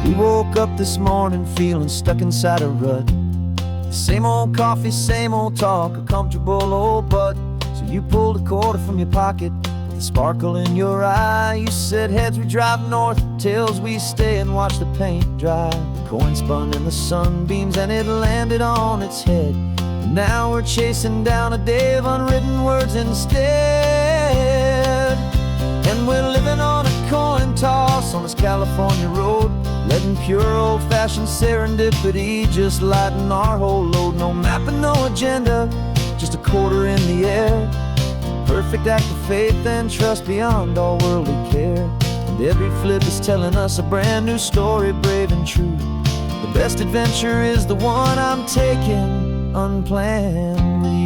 We woke up this morning feeling stuck inside a rut. Same old coffee, same old talk, a comfortable old butt. So you pulled a quarter from your pocket with a sparkle in your eye. You said, heads we drive north, tails we stay and watch the paint dry. The coin spun in the sunbeams and it landed on its head. And now we're chasing down a day of unwritten words instead. And we're living on a coin toss on this California road, letting pure old-fashioned serendipity just lighten our whole load. No map and no agenda, just a quarter in the air. Perfect act of faith and trust beyond all worldly care. And every flip is telling us a brand new story, brave and true. The best adventure is the one I'm taking unplanned with you.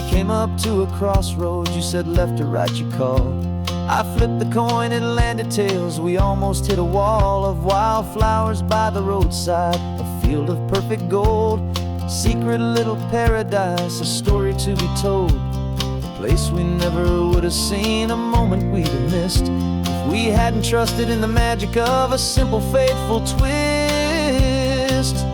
Came up to a crossroads, you said left or right you called. I flipped the coin, it landed tails. We almost hit a wall of wildflowers by the roadside, a field of perfect gold, secret little paradise, a story to be told, a place we never would have seen, a moment we'd have missed if we hadn't trusted in the magic of a simple faithful twist.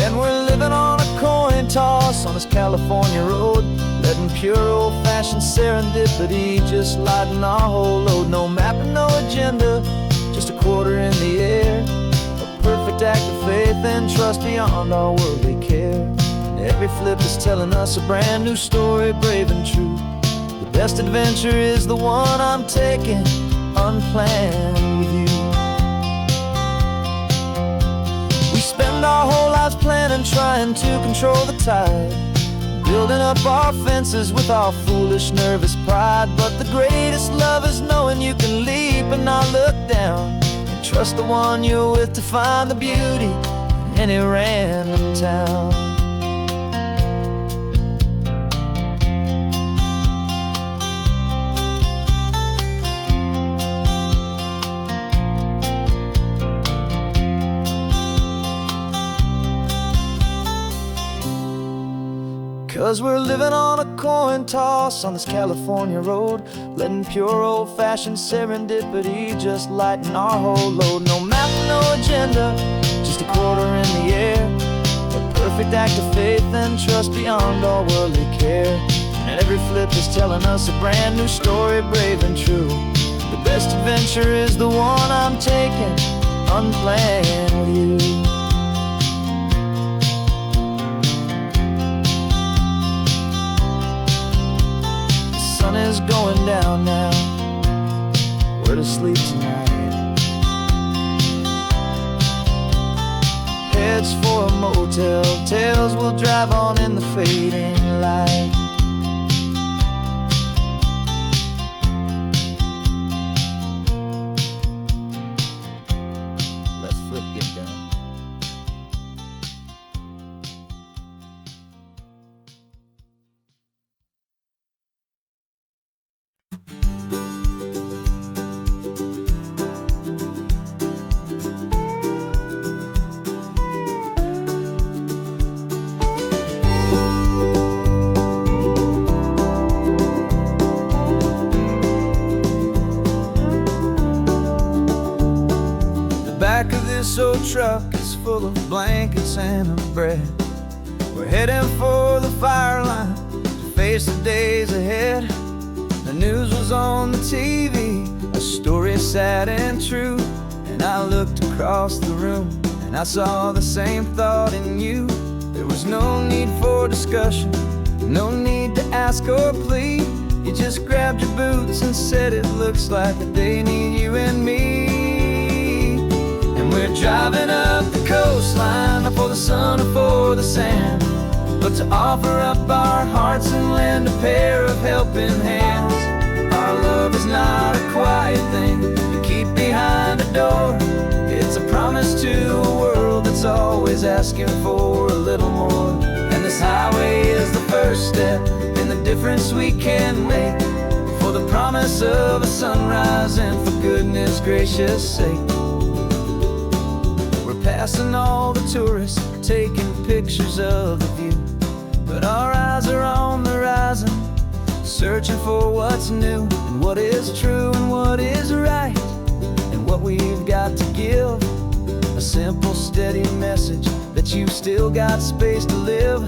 And we're living on a coin toss on this California road, letting pure old-fashioned serendipity just lighten our whole load. No map and no agenda, just a quarter in the air. A perfect act of faith and trust beyond our worldly care. And every flip is telling us a brand new story, brave and true. The best adventure is the one I'm taking unplanned with you. We spend our whole lives planning, trying to control the tide, building up our fences with our foolish, nervous pride. But the greatest love is knowing you can leap and not look down, and trust the one you're with to find the beauty in any random town. 'Cause we're living on a coin toss on this California road, letting pure old-fashioned serendipity just lighten our whole load. No map, no agenda, just a quarter in the air. A perfect act of faith and trust beyond all worldly care. And every flip is telling us a brand new story, brave and true. The best adventure is the one I'm taking unplanned with you. The sun is going down now, we're to sleep tonight. Heads for a motel, tails will drive on in the fading light. Let's flip get down. Back of this old truck is full of blankets and a bread. We're heading for the fire line to face the days ahead. The news was on the TV, a story sad and true. And I looked across the room and I saw the same thought in you. There was no need for discussion, no need to ask or plead. You just grabbed your boots and said it looks like a day need you and me. We're driving up the coastline, not for the sun or for the sand, but to offer up our hearts and lend a pair of helping hands. Our love is not a quiet thing you keep behind a door. It's a promise to a world that's always asking for a little more. And this highway is the first step in the difference we can make, for the promise of a sunrise and for goodness gracious sake. Passing all the tourists, taking pictures of the view, but our eyes are on the horizon, searching for what's new, and what is true, and what is right, and what we've got to give. A simple, steady message that you've still got space to live,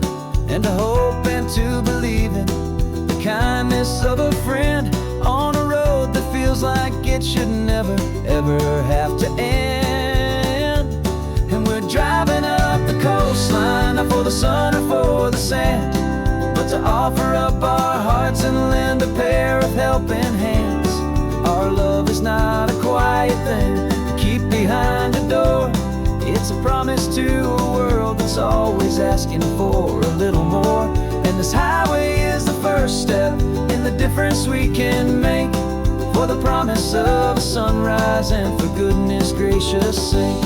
and to hope and to believe in the kindness of a friend on a road that feels like it should never, ever have to end. And we're driving up the coastline, not for the sun or for the sand, but to offer up our hearts and lend a pair of helping hands. Our love is not a quiet thing to keep behind a door. It's a promise to a world that's always asking for a little more. And this highway is the first step in the difference we can make, for the promise of a sunrise and for goodness gracious sake.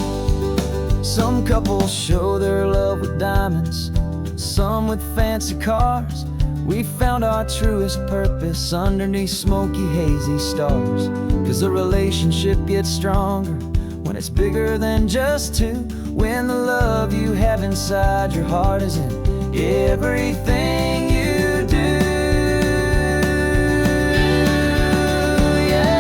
Some couples show their love with diamonds, some with fancy cars. We found our truest purpose underneath smoky, hazy stars. 'Cause a relationship gets stronger when it's bigger than just two, when the love you have inside your heart is in everything you do. Yeah.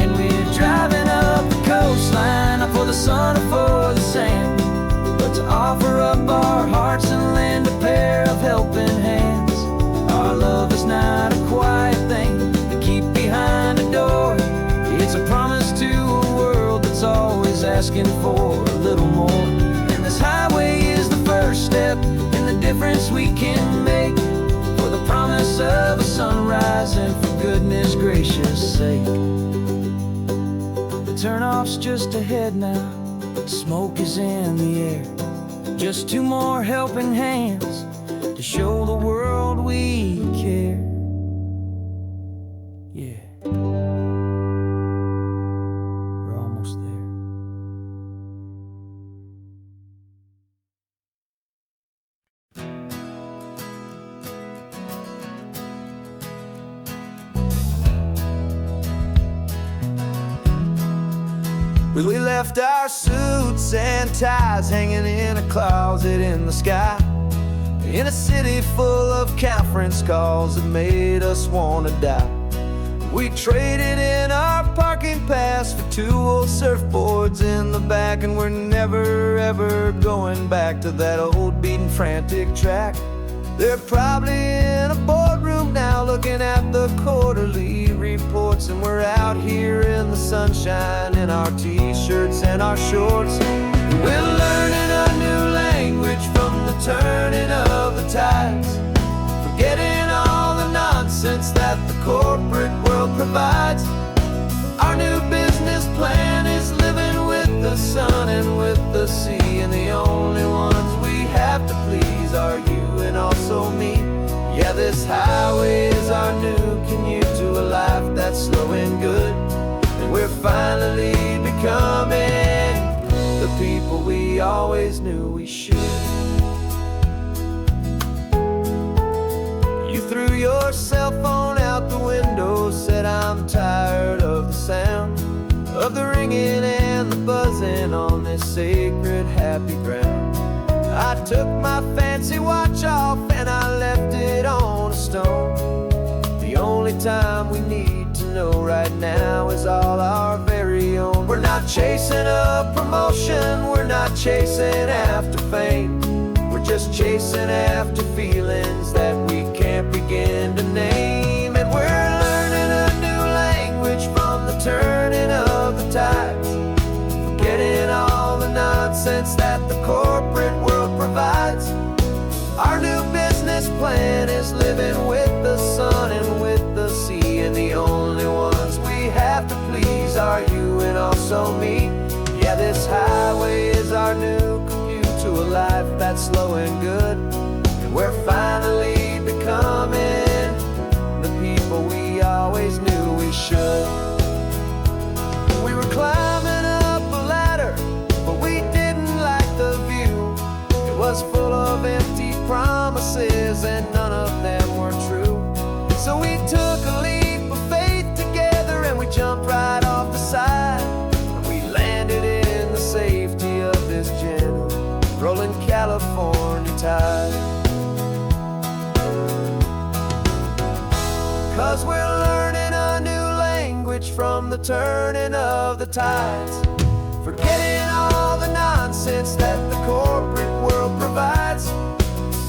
And we're driving up the coastline, not for the sun or for the sand, but to offer up our hearts and lend a pair of helping hands. Our love is not a quiet thing to keep behind a door. It's a promise to a world that's always asking for a little more. And this highway is the first step in the difference we can make, for the promise of a sunrise and for goodness gracious sake. The turnoff's just ahead now, smoke is in the air. Just two more helping hands to show the world we care. Yeah, we're almost there. Well, we left our suits and ties hanging in a closet in the sky, in a city full of conference calls that made us wanna die. We traded in our parking pass for two old surfboards in the back, and we're never ever going back to that old beaten frantic track. They're probably in a boardroom now looking at the quarterly reports, and we're out here in the sunshine in our t-shirts and our shorts. We're learning a new language from the turning of the tides, forgetting all the nonsense that the corporate world provides. Our new business plan is living with the sun and with the sea, and the only ones we have to please are you and also me. Yeah, this highway is our new commute to a life that's slow and good, and we're finally becoming the people we always knew we should. You threw your cell phone out the window, said I'm tired of the sound of the ringing and the buzzing on this sacred happy ground. I took my fancy watch off and I left it on a stone. The only time we need to know right now is all our very own. We're not chasing a promotion, we're not chasing after fame, we're just chasing after feelings that we can't begin to name. And we're learning a new language from the turning of the tides, forgetting all the nonsense that the corporate world provides. Our new business plan is living with the sun and with the sea, and the only ones we have to please are you and also me. Yeah, this highway is our new commute to a life that's slow and good, and we're finally becoming the people we always knew we should. We were climbing up a ladder, but we didn't like the view. It was full of empty promises and none of them were true. So we took a leap of faith together and we jumped right off the side, and we landed in the safety turning of the tides, forgetting all the nonsense that the corporate world provides.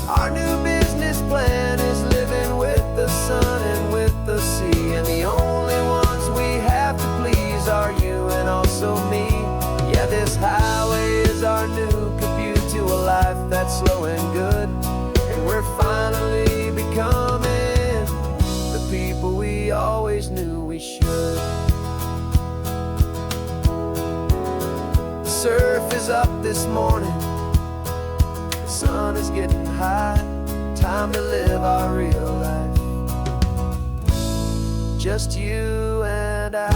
Our new business plan is living with the sun and with the sea, and the only ones we have to please are you and also me. Yeah, this highway is our new commute to a life that's slow and good, and we're finally becoming the people we always knew we should. The surf is up this morning, the sun is getting high, time to live our real life, just you and I,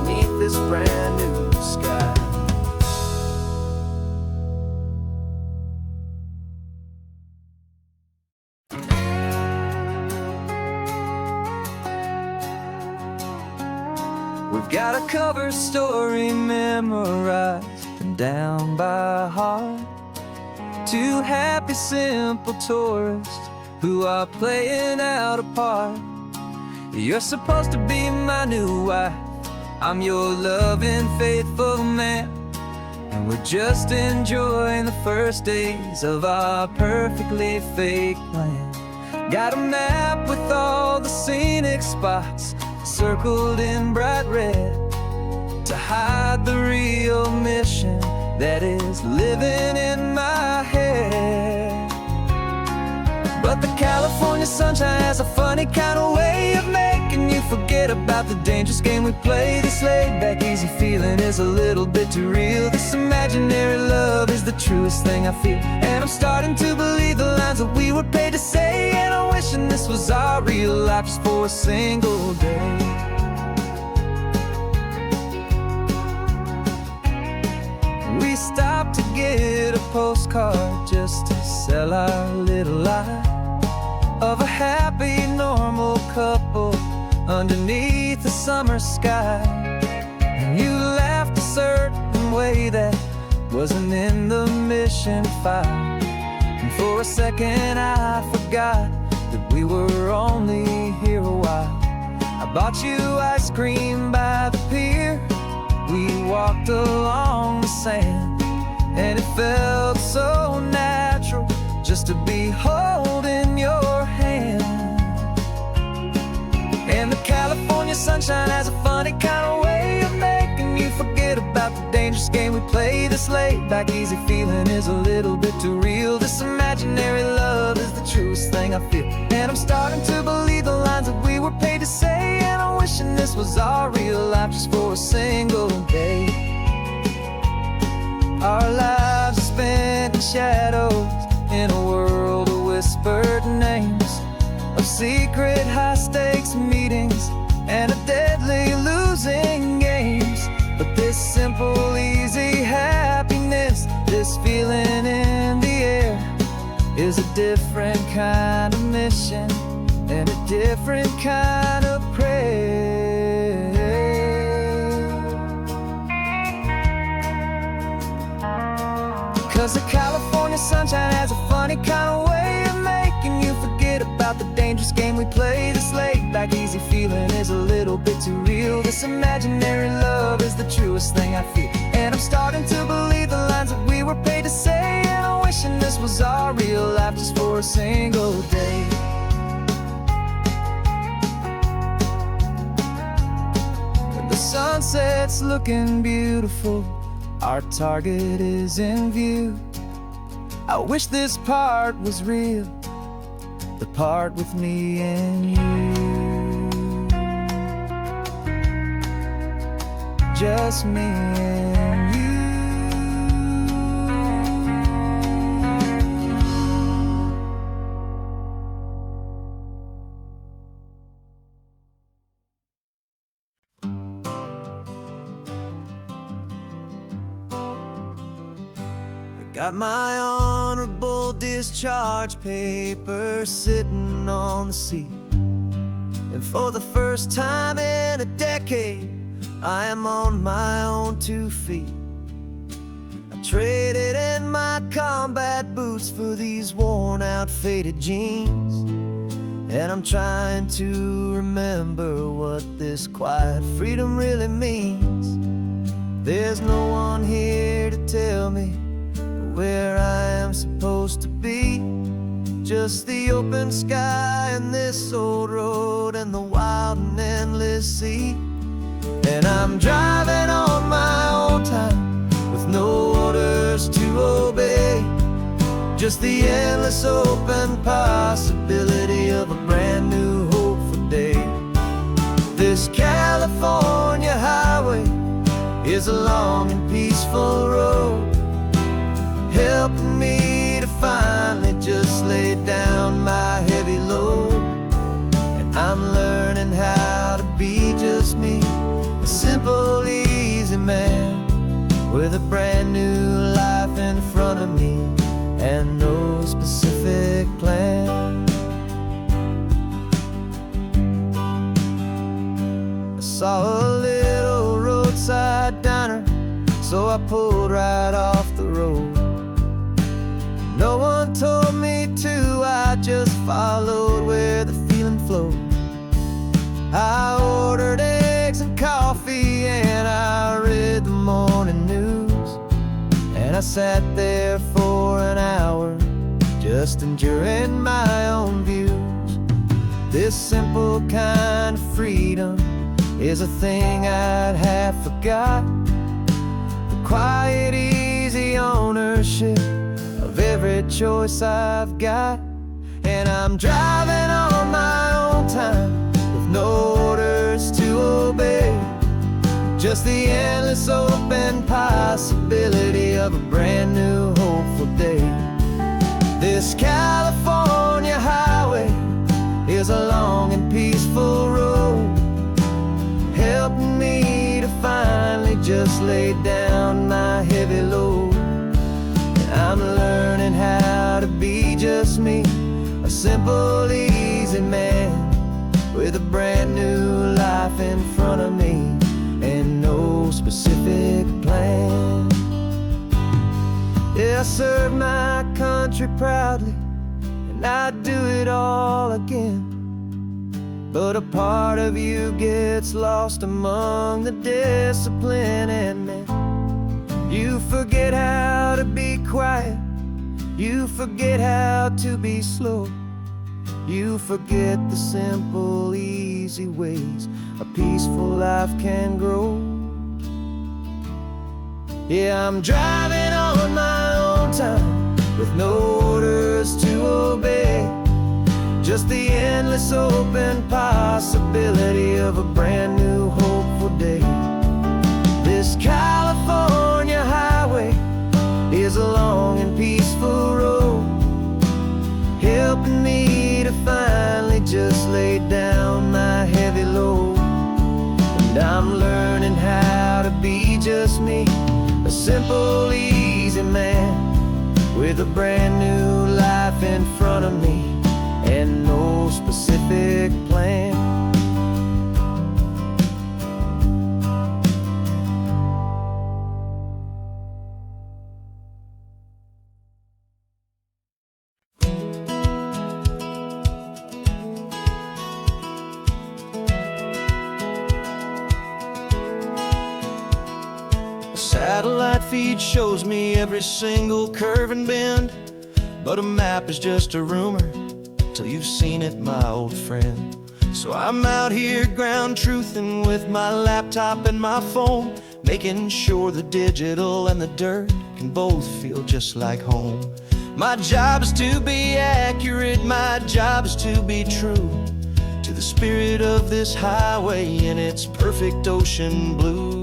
beneath this brand new sky. We've got a cover story memorized and down by heart. Two happy, simple tourists who are playing out a part. You're supposed to be my new wife, I'm your loving, faithful man, and we're just enjoying the first days of our perfectly fake plan. Got a map with all the scenic spots circled in bright red to hide the real mission that is living in my head. But the California sunshine has a funny kind of way of making you forget about the dangerous game we play. This laid-back, easy feeling is a little bit too real. This imaginary love is the truest thing I feel, and I'm starting to believe the lines that we were paid to say. And I'm wishing this was our real life just for a single day. We stopped to get a postcard just to sell our little lie of a happy, normal couple underneath the summer sky. And you laughed a certain way that wasn't in the mission file, and for a second I forgot that we were only here a while. I bought you ice cream by the pier, we walked along the sand, and it felt so natural just to be holding your hand. And the California sunshine has a funny kind of way of making you forget about the dangerous game we play. This laid-back, easy feeling is a little bit too real. This imaginary love is the truest thing I feel, and I'm starting to believe the lines that we were paid to say. And I'm wishing this was our real life just for a single day. Our lives are spent in shadows, in a world of whispered names, of secret high-stakes meetings and of deadly losing games. But this simple, easy happiness, this feeling in the air, is a different kind of mission and a different kind of prayer. 'Cause the California sunshine has a funny kind of way of making you forget about the dangerous game we play. This laid-back, easy feeling is a little bit too real. This imaginary love is the truest thing I feel, and I'm starting to believe the lines that we were paid to say. And I'm wishing this was our real life just for a single day. The sunset's looking beautiful, our target is in view. I wish this part was real, the part with me and you. Just me and you. Got my honorable discharge papers sitting on the seat, and for the first time in a decade, I am on my own 2 feet. I traded in my combat boots for these worn out, faded jeans, And I'm trying to remember what this quiet freedom really means. There's no one here to tell me where I am supposed to be. Just the open sky and this old road and the wild and endless sea. And I'm driving on my own time with no orders to obey. Just the endless open possibility of a brand new hopeful day. This California highway is a long and peaceful road, helping me to finally just lay down my heavy load. And I'm learning how to be just me, a simple, easy man with a brand new life in front of me and no specific plan. I saw a little roadside diner, so I pulled right off the road. No one told me to, I just followed where the feeling flowed. I ordered eggs and coffee and I read the morning news. And I sat there for an hour, just enduring my own views. This simple kind of freedom is a thing I'd have forgot. The quiet, easy ownership of every choice I've got. And I'm driving on my own time with no orders to obey. Just the endless open possibility of a brand new hopeful day. This California highway is a long and peaceful road, helping me to finally just lay down my heavy load. And I'm learning how to be just me, a simple, easy man with a brand new life in front of me and no specific plan. Yeah, I serve my country proudly, and I'd do it all again. But a part of you gets lost among the discipline, and then you forget how to be quiet, you forget how to be slow, you forget the simple, easy ways a peaceful life can grow. Yeah, I'm driving on my own time with no orders to obey. Just the endless open possibility of a brand new hopeful day. This California highway is a long and peaceful road, helping me to finally just lay down my heavy load. And I'm learning how to be just me, a simple, easy man with a brand new life in front of me and no specific plan. Satellite feed shows me every single curve and bend, but a map is just a rumor till you've seen it, my old friend. So I'm out here ground truthing with my laptop and my phone, making sure the digital and the dirt can both feel just like home. My job is to be accurate, my job is to be true to the spirit of this highway in its perfect ocean blue.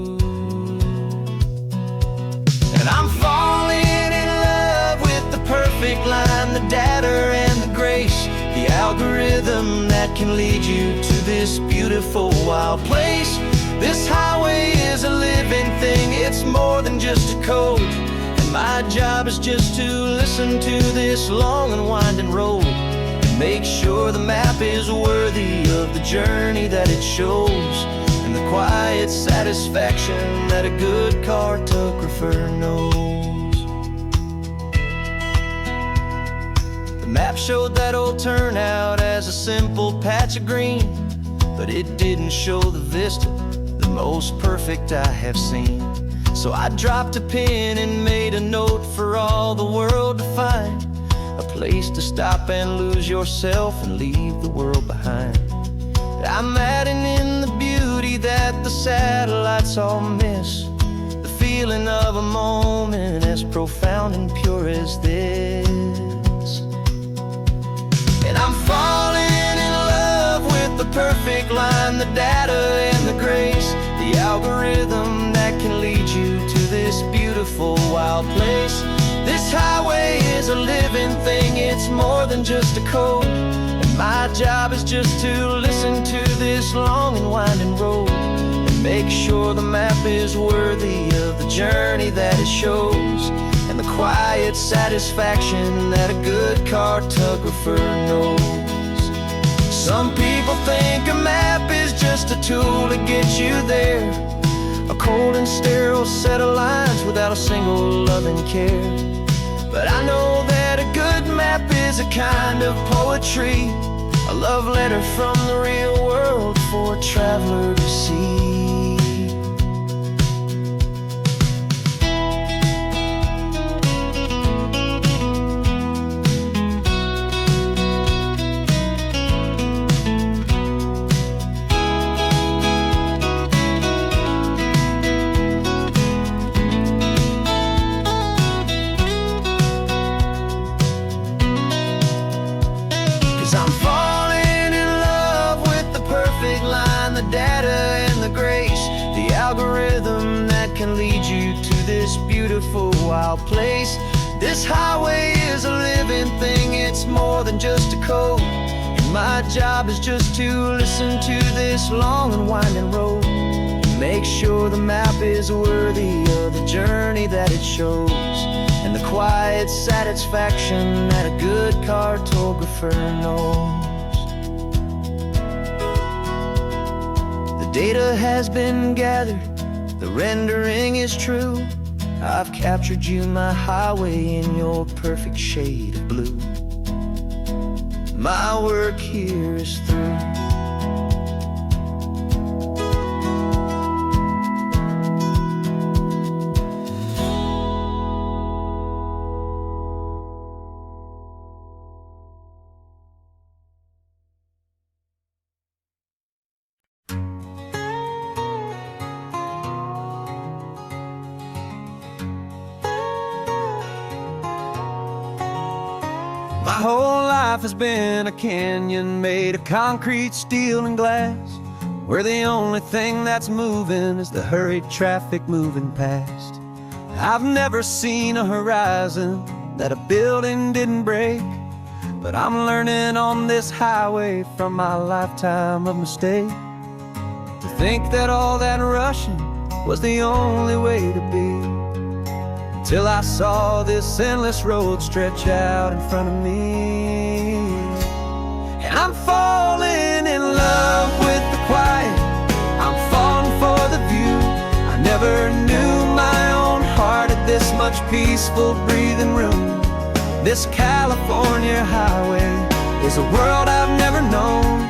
And I'm falling in love with the perfect line, the data and the grace, the algorithm that can lead you to this beautiful wild place. This highway is a living thing, it's more than just a code. And my job is just to listen to this long and winding road and make sure the map is worthy of the journey that it shows, and the quiet satisfaction that a good cartographer knows. The map showed that old turnout as a simple patch of green, but it didn't show the vista, the most perfect I have seen. So I dropped a pin and made a note for all the world to find, a place to stop and lose yourself and leave the world behind. I'm adding in the beauty that the satellites all miss, the feeling of a moment as profound and pure as this. And I'm falling in love with the perfect line, the data and the grace, the algorithm that can lead you to this beautiful wild place. This highway is a living thing, it's more than just a code, and my job is just to listen to this long and winding road and make sure the map is worthy of the journey that it shows, and the quiet satisfaction that a good cartographer knows. Some people think a map is just a tool to get you there, a cold and sterile set of lines without a single loving care. But I know that a good map is a kind of poetry, a love letter from the real world for a traveler to see. 'Cause I'm falling in love with the perfect line, the data and the grace, the algorithm that can lead you to this beautiful wild place. This highway is a living thing, it's more than just a code, and my job is just to listen to this long and winding road and make sure the map is worthy of the journey that it shows, and the quiet satisfaction that a good cartographer knows. The data has been gathered, the rendering is true. I've captured you, my highway, in your perfect shade of blue. My work here is through. My whole life has been a canyon made of concrete, steel, and glass, where the only thing that's moving is the hurried traffic moving past. I've never seen a horizon that a building didn't break, but I'm learning on this highway from my lifetime of mistakes to think that all that rushing was the only way to be. Till I saw this endless road stretch out in front of me, and I'm falling in love with the quiet, I'm falling for the view. I never knew my own heart had this much peaceful breathing room. This California highway is a world I've never known,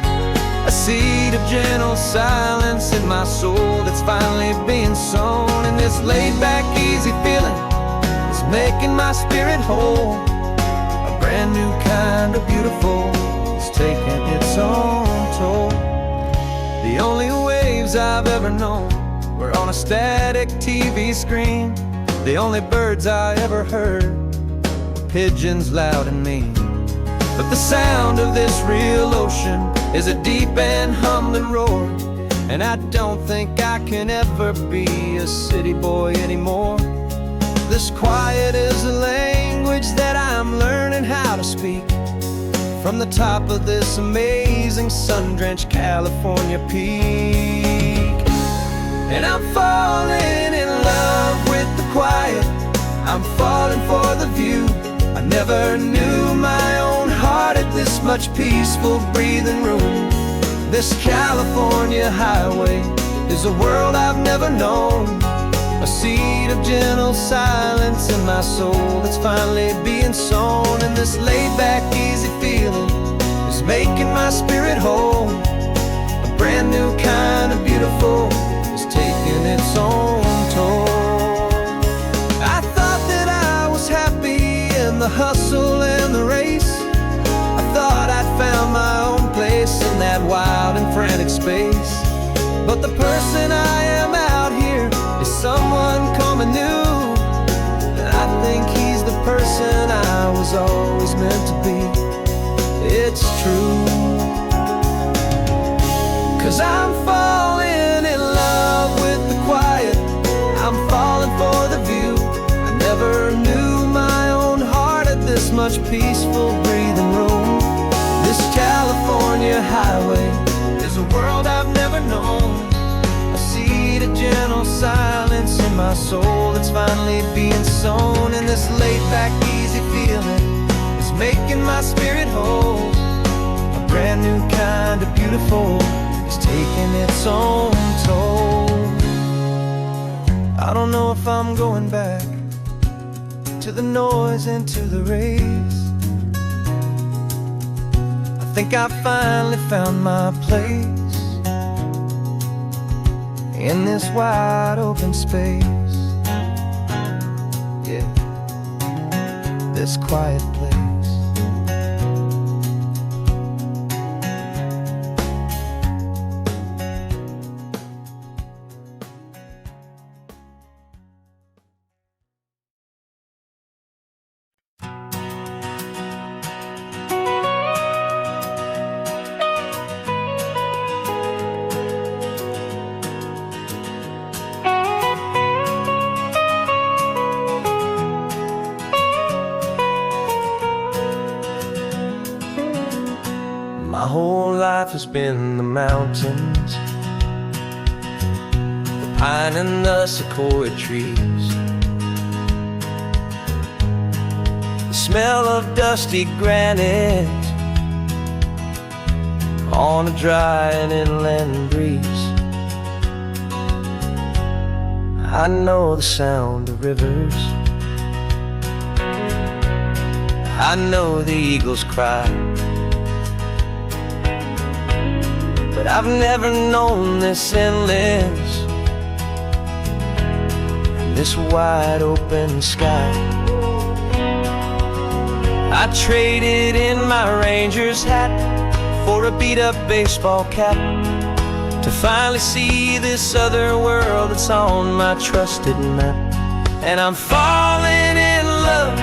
a seed of gentle silence in my soul that's finally being sown, and this laid-back, easy feeling making my spirit whole. A brand new kind of beautiful is taking its own toll. The only waves I've ever known were on a static TV screen. The only birds I ever heard were pigeons loud and mean. But the sound of this real ocean is a deep and humbling roar, and I don't think I can ever be a city boy anymore. This quiet is a language that I'm learning how to speak from the top of this amazing sun-drenched California peak. And I'm falling in love with the quiet, I'm falling for the view. I never knew my own heart had this much peaceful breathing room. This California highway is a world I've never known, A seed of gentle silence in my soul that's finally being sown. And this laid-back, easy feeling is making my spirit whole. A brand new kind of beautiful is taking its own toll. I thought that I was happy in the hustle and the race. I thought I'd found my own place in that wild and frantic space. But the person I am out here is someone coming new, and I think he's the person I was always meant to be. It's true, 'cause I'm falling in love with the quiet. I'm falling for the view. I never knew my own heart had this much peaceful breathing room. This California highway is a world I've never known. A seed of gentle silence in my soul that's finally being sown. And this laid-back, easy feeling is making my spirit whole. A brand new kind of beautiful is taking its own toll. I don't know if I'm going back to the noise and to the race. I think I finally found my place in this wide open space. Yeah, this quiet place. My whole life has been the mountains, the pine and the sequoia trees, the smell of dusty granite on a dry and inland breeze. I know the sound of rivers, I know the eagles cry, but I've never known this endless, this wide open sky. I traded in my ranger's hat for a beat-up baseball cap to finally see this other world that's on my trusted map. And I'm falling in love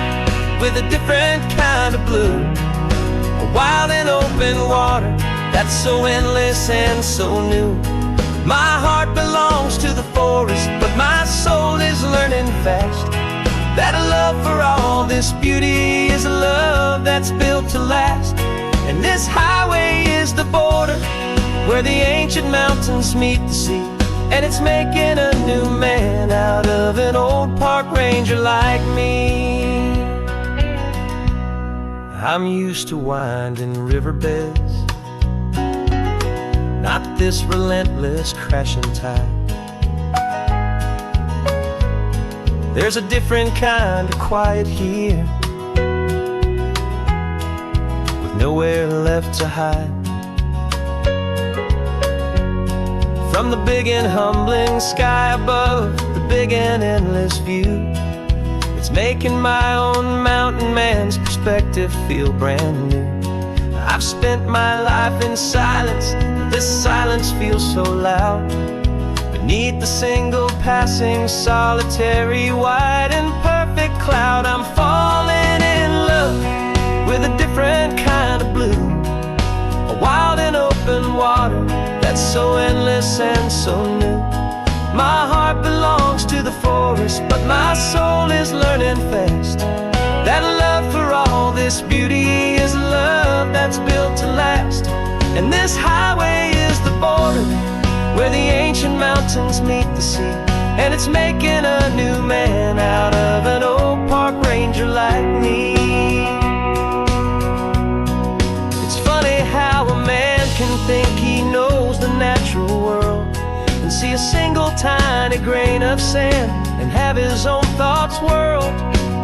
with a different kind of blue, a wild and open water that's so endless and so new. My heart belongs to the forest, but my soul is learning fast that a love for all this beauty is a love that's built to last. And this highway is the border where the ancient mountains meet the sea, and it's making a new man out of an old park ranger like me. I'm used to winding riverbeds, not this relentless crashing tide. There's a different kind of quiet here, with nowhere left to hide. From the big and humbling sky above, the big and endless view, it's making my own mountain man's perspective feel brand new. I've spent my life in silence, this silence feels so loud. Beneath the single passing solitary white and perfect cloud, I'm falling in love with a different kind of blue, a wild and open water that's so endless and so new. My heart belongs to the forest, but my soul is learning fast that love for all this beauty is a love that's built to last. And this highway is the border where the ancient mountains meet the sea, and it's making a new man out of an old park ranger like me. It's funny how a man can think he knows the natural world and see a single tiny tiny grain of sand and have his own thoughts whirled.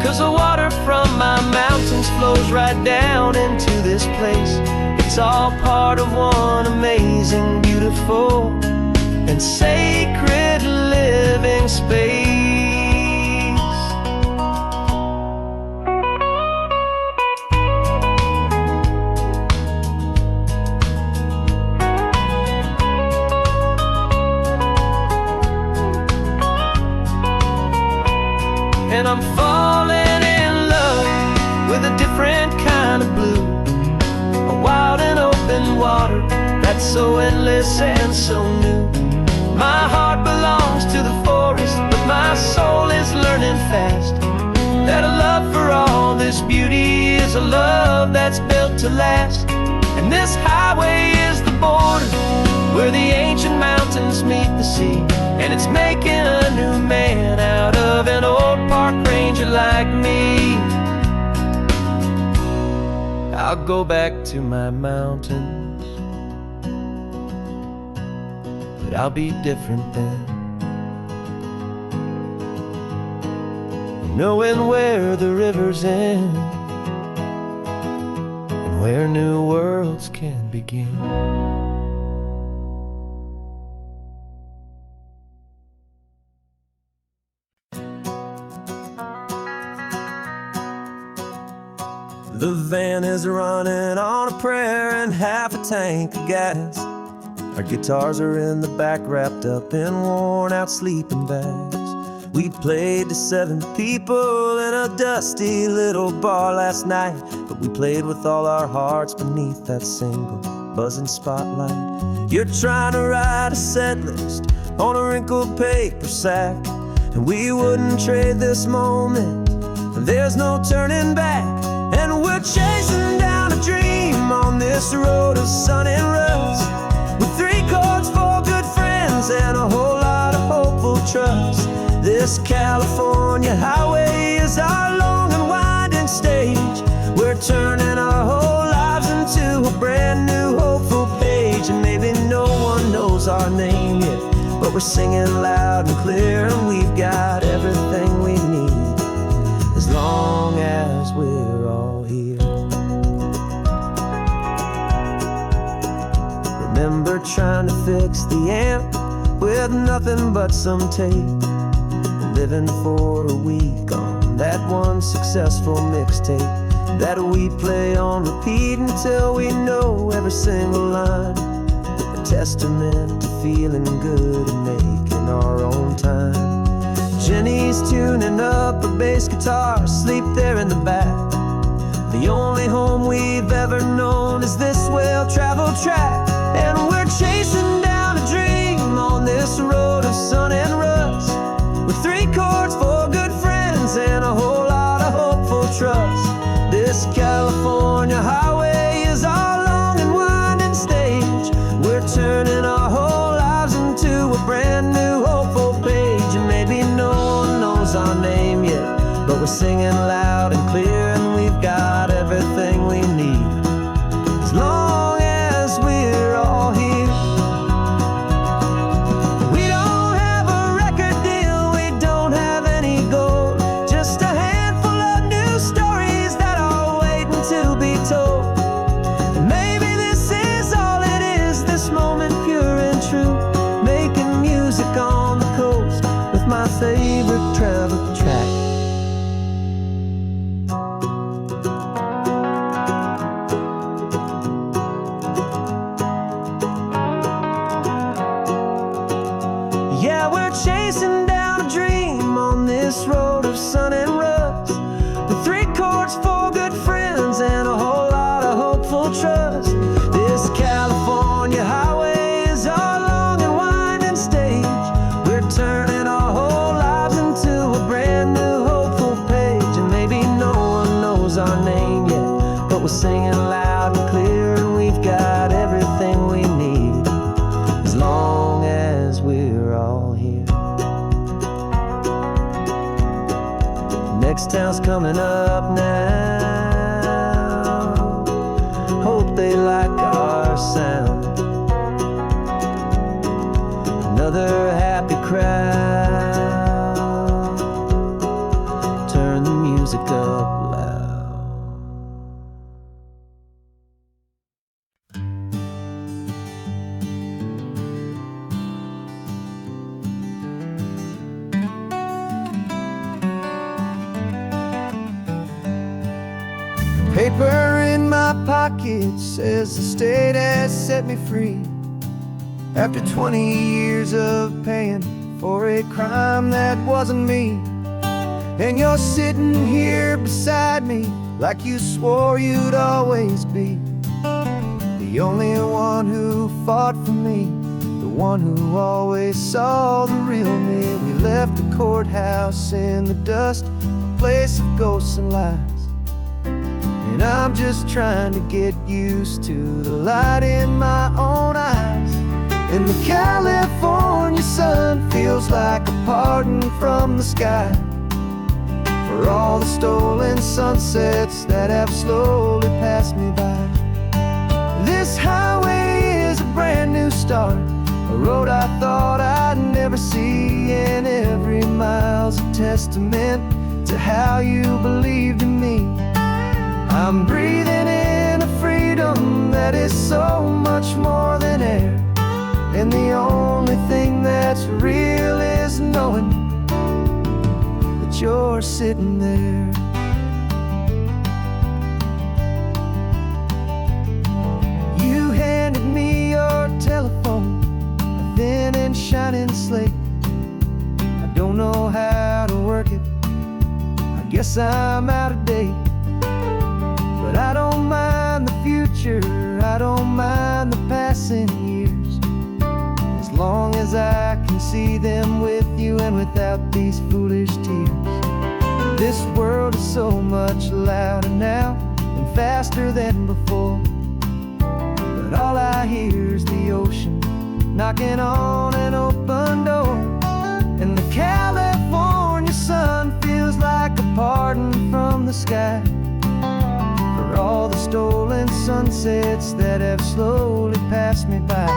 'Cause the water from my mountains flows right down into this place. It's all part of one amazing, beautiful, and sacred living space. And I'm falling in love with a different kind of blue, a wild and open water that's so endless and so new. My heart belongs to the forest, but my soul is learning fast that a love for all this beauty is a love that's built to last. And this highway is the border where the ancient mountains meet the sea, and it's making a new man out of an old park ranger like me. I'll go back to my mountains, but I'll be different then, knowing where the rivers end and where new worlds can begin. The van is running on a prayer and half a tank of gas. Our guitars are in the back, wrapped up in worn-out sleeping bags. We played to 7 people in a dusty little bar last night, but we played with all our hearts beneath that single buzzing spotlight. You're trying to write a set list on a wrinkled paper sack, and we wouldn't trade this moment. There's no turning back. And we're chasing down a dream on this road of sun and rust, with 3 chords, 4 good friends, and a whole lot of hopeful trust. This California highway is our long and winding stage. We're turning our whole lives into a brand new hopeful page. And maybe no one knows our name yet, but we're singing loud and clear, and we've got everything we need, as long as we're all here. Remember trying to fix the amp with nothing but some tape, living for a week on that one successful mixtape that we play on repeat until we know every single line, a testament to feeling good and making our own time. Jenny's tuning up a bass guitar, asleep there in the back. The only home we've ever known is this well-traveled track. And we're chasing down a dream on this road of sun and rust, with 3 chords, 4 good friends, and a whole lot of hopeful trust. This California highway is our long and winding stage. We're turning our whole lives into a brand new hopeful page. And maybe no one knows our name yet, but we're singing loud and clear, and we've got everything we need, as long as we're all here. We don't have a record deal, we don't have any gold, just a handful of new stories that are waiting to be told. And maybe this is all it is, this moment pure and true, making music on the coast with my favorite travel track. Yeah, we're chasing down a dream on this road of sun and rust, with 3 chords, 4 good friends, and a whole lot of hopeful trust. This California highway is our long and winding stage. We're turning our whole lives into a brand new hopeful page. And maybe no one knows our name yet, but we're singing loud and clear, and we've got everything we need, as long as we're all here. Next town's coming up now, hope they like our sound. Another happy crowd. Turn the music up loud. Paper in my pocket says the state has set me free after 20 years of paying for a crime that wasn't me. And you're sitting here beside me like you swore you'd always be the only one who fought for me, the one who always saw the real me. We left the courthouse in the dust, a place of ghosts and lies. And I'm just trying to get used to the light in my own eyes. And the California sun feels like a pardon from the sky for all the stolen sunsets that have slowly passed me by. This highway is a brand new start, a road I thought I'd never see, and every mile's a testament to how you believed in me. I'm breathing in a freedom that is so much more than air, and the only thing that's real is knowing that you're sitting there. You handed me your telephone, a thin and shining slate. I don't know how to work it, I guess I'm out of date. But I don't mind the future, I don't mind the passing years, as long as I can see them with you and without these foolish tears. This world is so much louder now and faster than before, but all I hear is the ocean knocking on an open door. And the California sun feels like a pardon from the sky for all the stolen sunsets that have slowly passed me by.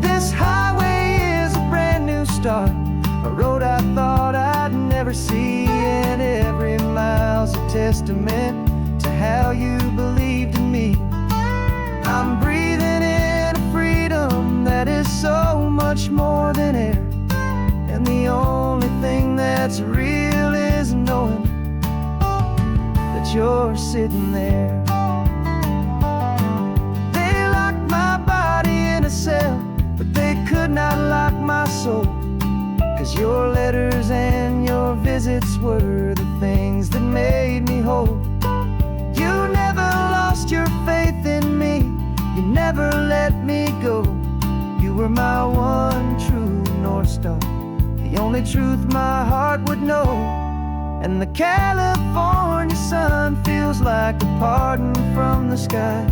This highway is a brand new start, a road I thought I'd never see, and every mile's a testament to how you believed in me. I'm breathing in a freedom that is so much more than air, and the only thing that's real is knowing that you're sitting there. They locked my body in a cell, but they could not lock my soul, 'cause your letters and your visits were the things that made me whole. You never lost your faith in me, you never let me go. You were my one true North Star, the only truth my heart would know. And the California sun feels like a pardon from the sky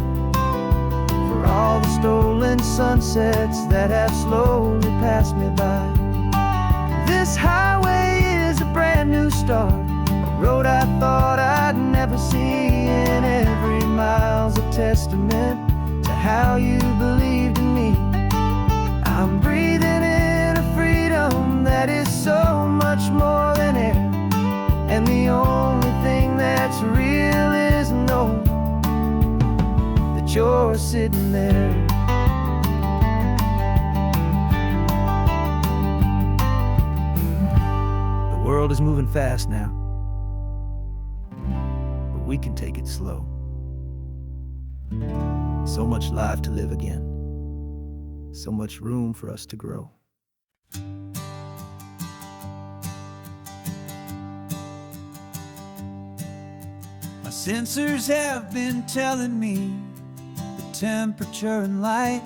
for all the stolen sunsets that have slowly passed me by. This highway is a brand new start, a road I thought I'd never see, and every mile's a testament to how you believed in me. I'm breathing in a freedom that is so much more than air, and the only thing that's real is knowing that you're sitting there. The world is moving fast now, but we can take it slow. So much life to live again, so much room for us to grow. My sensors have been telling me the temperature and light,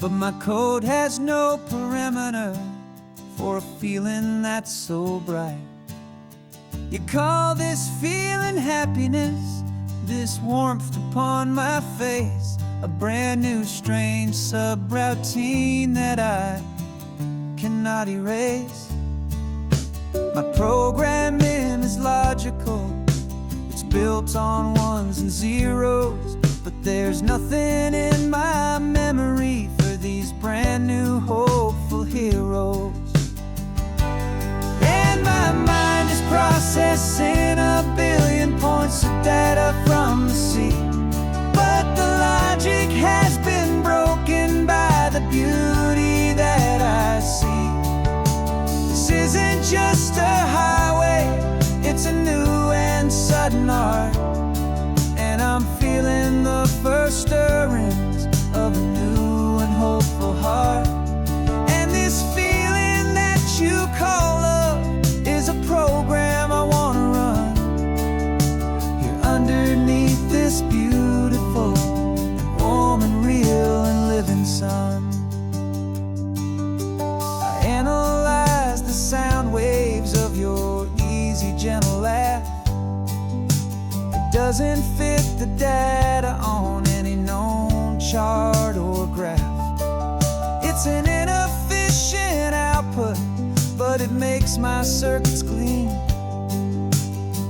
but my code has no perimeter for a feeling that's so bright. You call this feeling happiness, this warmth upon my face, a brand new strange subroutine that I cannot erase. My programming is logical, it's built on ones and zeros, but there's nothing in my memory for these brand new hopeful heroes. And my mind is processing a billion points of data from the sea, but the logic has been broken by the beauty that I see. This isn't just a highway, it's a new and sudden art, and I'm feeling the first stirrings of a new and hopeful heart. And this feeling that you call love is a program I want to run here underneath this beautiful and warm and real and living sun. I analyze the sound waves of your easy, gentle laugh. It doesn't fit the data on any known chart or graph. It's an inefficient output, but it makes my circuits clean.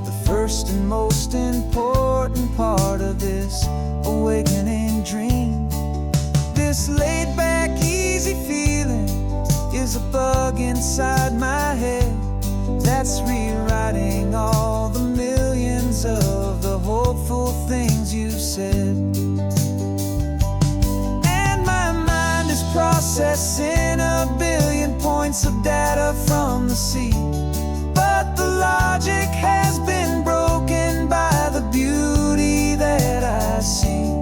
The first and most important part of this awakening dream. This laid-back, easy feeling is a bug inside my head that's rewriting all the millions of the hopeful things you've said. And my mind is processing a billion points of data from the sea, but the logic has been broken by the beauty that I see.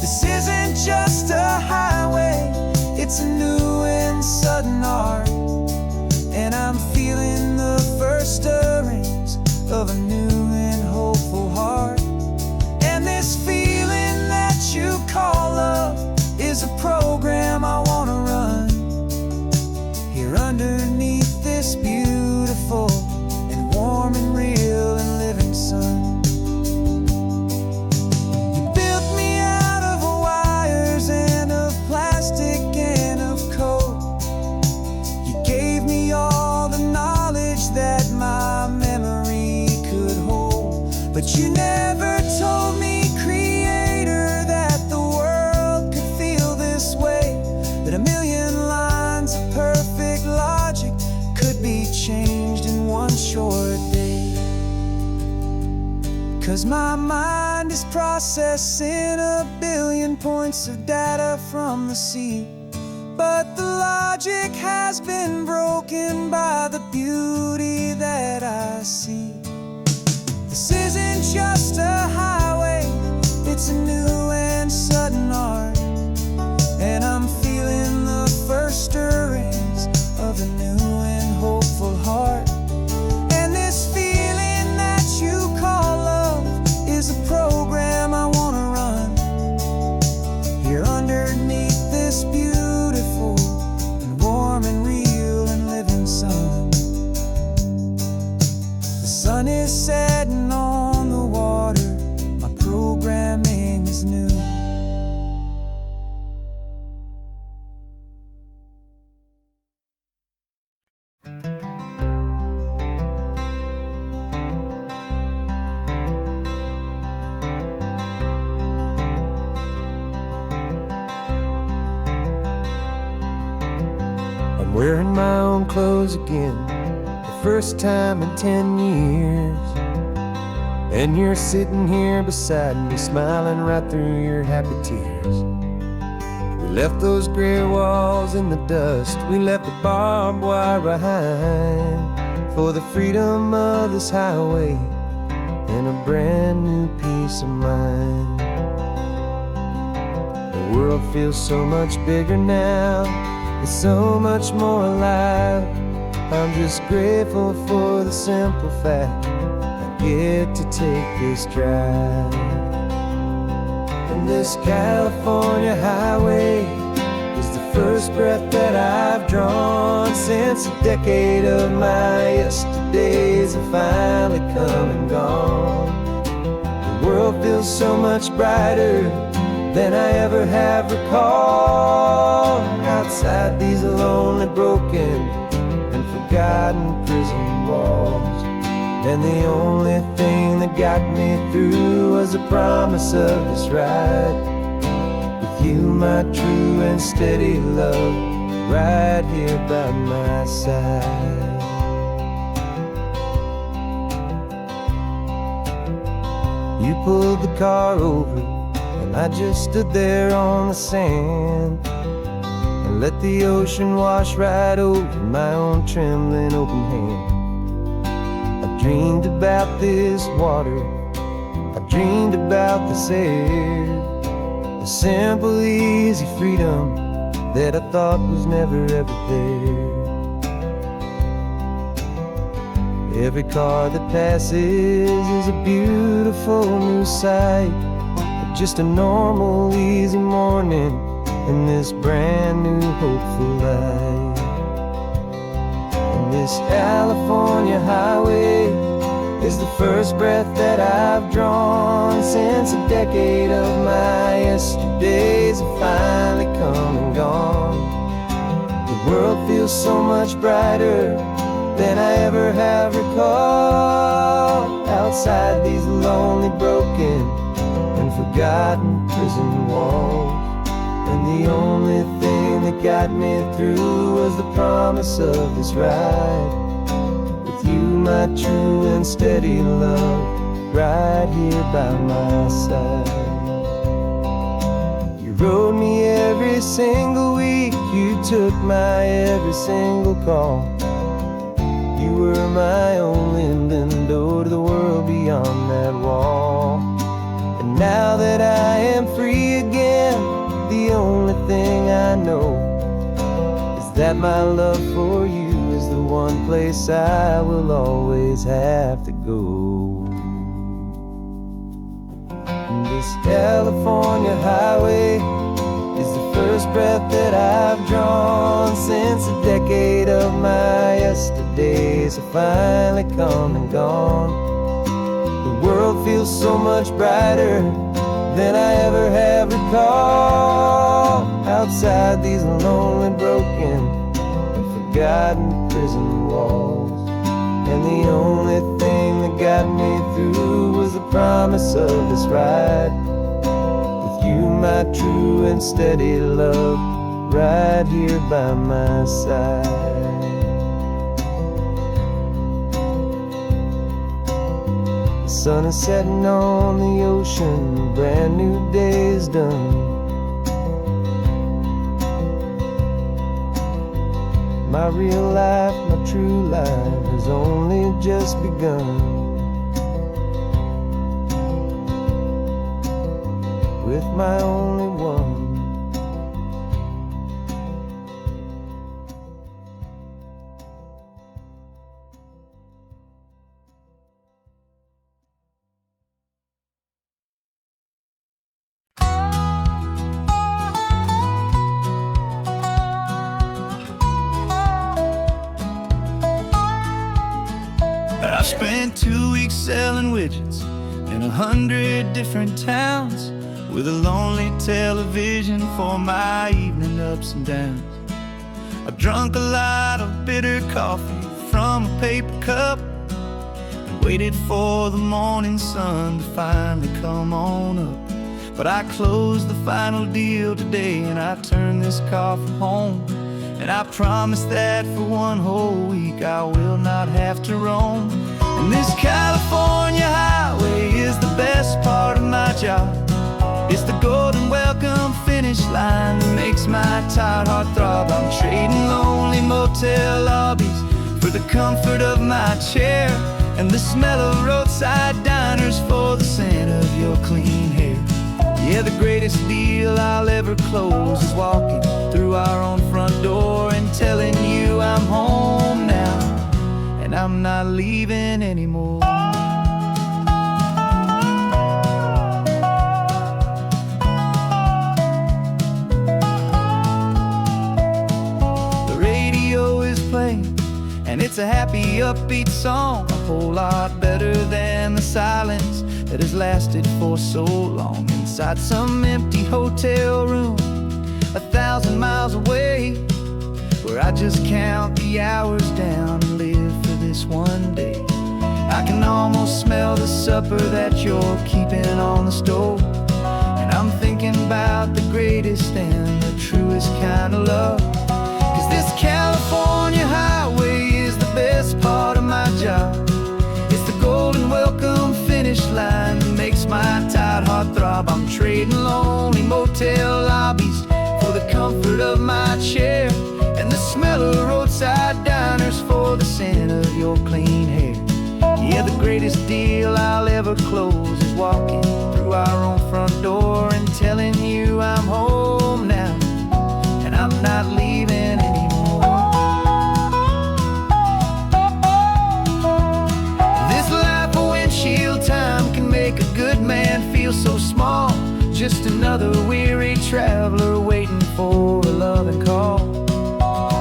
This isn't just a highway, it's a new and sudden art, and I'm feeling the first stirrings of a new and hopeful heart. And this feeling that you call love is a program I want to run here underneath this beautiful and warm and real and living sun. You built me out of wires and of plastic and of code. You gave me all the knowledge that my memory could hold, but you never told me, Creator, that the world could feel this way, that a million lines of perfect logic could be changed in one short day. 'Cause my mind is processing a billion points of data from the sea, but the logic has been broken by the beauty that I see. This isn't just a highway, it's a new and sudden art, and I'm feeling the first stirrings of a new and hopeful heart. And this feeling that you call love is a program I want to run here underneath this beautiful and warm and real and living sun. The sun is setting on the water, my programming is new. I'm wearing my own clothes again, the first time in 10 years. And you're sitting here beside me, smiling right through your happy tears. We left those gray walls in the dust, we left the barbed wire behind, for the freedom of this highway and a brand new peace of mind. The world feels so much bigger now, it's so much more alive. I'm just grateful for the simple fact I get to take this drive. And this California highway is the first breath that I've drawn since a decade of my yesterdays have finally come and gone. The world feels so much brighter than I ever have recalled. Outside these lonely, broken, and forgotten prison walls, and the only thing that got me through was the promise of this ride with with you, my true and steady love, right here by my side. You pulled the car over, and I just stood there on the sand and let the ocean wash right over my own trembling open hand. I dreamed about this water, I dreamed about this air, the simple, easy freedom that I thought was never ever there. Every car that passes is a beautiful new sight, but just a normal, easy morning in this brand new, hopeful life. And this California highway is the first breath that I've drawn since a decade of my yesterdays have finally come and gone. The world feels so much brighter than I ever have recalled, outside these lonely, broken, and forgotten prison walls. And the only thing that got me through was the promise of this ride, with you, my true and steady love, right here by my side. You rode me every single week, you took my every single call. You were my only window to the world beyond that wall. And now that I am free again, the only thing I know is that my love for you is the one place I will always have to go. And this California highway is the first breath that I've drawn since a decade of my yesterdays have finally come and gone. The world feels so much brighter than I ever have recalled, outside these lonely, broken, and forgotten prison walls. And the only thing that got me through was the promise of this ride, you, my true and steady love, right here by my side. The sun is setting on the ocean, a brand new day is done. My real life, my true life has only just begun. With my only one. I've spent 2 weeks selling widgets in 100 different towns, with a lonely television for my evening ups and downs. I've drunk a lot of bitter coffee from a paper cup, and waited for the morning sun to finally come on up. But I closed the final deal today, and I turned this car for home. And I promise that for one whole week I will not have to roam. And this California highway is the best part of my job. It's the golden welcome finish line that makes my tired heart throb. I'm trading lonely motel lobbies for the comfort of my chair, and the smell of roadside diners for the scent of your clean hair. Yeah, the greatest deal I'll ever close is walking through our own front door and telling you I'm home now, and I'm not leaving anymore. And it's a happy, upbeat song, a whole lot better than the silence that has lasted for so long. Inside some empty hotel room 1,000 miles away, where I just count the hours down and live for this one day. I can almost smell the supper that you're keeping on the stove, and I'm thinking about about the greatest and the truest kind of love. 'Cause this California highway is the best part of my job. It's the golden welcome finish line that makes my tired heart throb. I'm trading lonely motel lobbies for the comfort of my chair, and the smell of roadside diners for the scent of your clean hair. Yeah, the greatest deal I'll ever close is walking through our own front door and telling you I'm home now, and I'm not leaving anymore. This life of windshield time can make a good man feel so small, just another weary traveler waiting for a loving call.